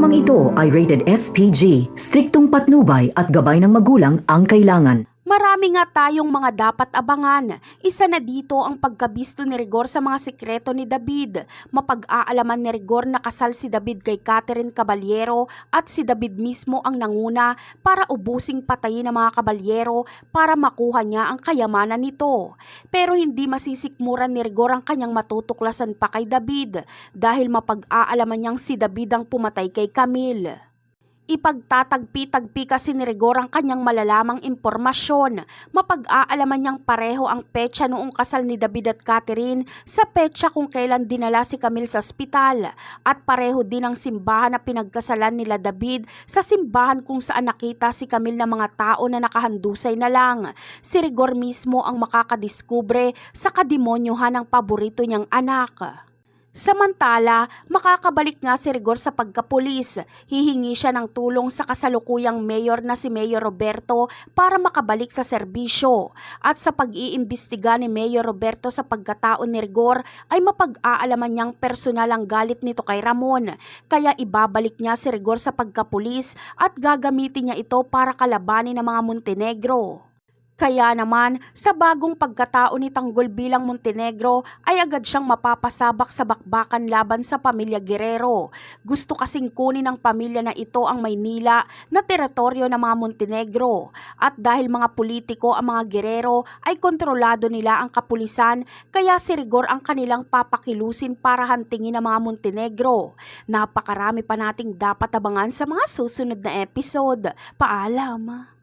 Programang ito ay rated SPG, striktong patnubay at gabay ng magulang ang kailangan. Marami nga tayong mga dapat abangan. Isa na dito ang pagkabisto ni Rigor sa mga sikreto ni David. Mapag-aalaman ni Rigor na kasal si David kay Catherine Caballero at si David mismo ang nanguna para ubusing patayin ng mga kabalyero para makuha niya ang kayamanan nito. Pero hindi masisikmuran ni Rigor ang kanyang matutuklasan pa kay David dahil mapag-aalaman niyang si David ang pumatay kay Camille. Ipagtatagpi-tagpi kasi ni Rigor ang kanyang malalamang impormasyon. Mapag-aalaman niyang pareho ang petsa noong kasal ni David at Catherine sa petsa kung kailan dinala si Camille sa ospital. At pareho din ang simbahan na pinagkasalan nila David sa simbahan kung saan nakita si Camille ng mga tao na nakahandusay na lang. Si Rigor mismo ang makakadiskubre sa kademonyohan ng paborito niyang anak. Samantala, makakabalik nga si Rigor sa pagkapulis. Hihingi siya ng tulong sa kasalukuyang mayor na si Mayor Roberto para makabalik sa serbisyo. At sa pag-iimbestiga ni Mayor Roberto sa pagkatao ni Rigor ay mapag-aalaman niyang personal ang galit nito kay Ramon. Kaya ibabalik niya si Rigor sa pagkapulis at gagamitin niya ito para kalabanin ng mga Montenegro. Kaya naman, sa bagong pagkatao ni Tanggol bilang Montenegro ay agad siyang mapapasabak sa bakbakan laban sa pamilya Guerrero. Gusto kasing kunin ng pamilya na ito ang Maynila na teritoryo ng mga Montenegro. At dahil mga politiko ang mga Guerrero ay kontrolado nila ang kapulisan, kaya si Rigor ang kanilang papakilusin para hantingin ang mga Montenegro. Napakarami pa nating dapat abangan sa mga susunod na episode. Paalam!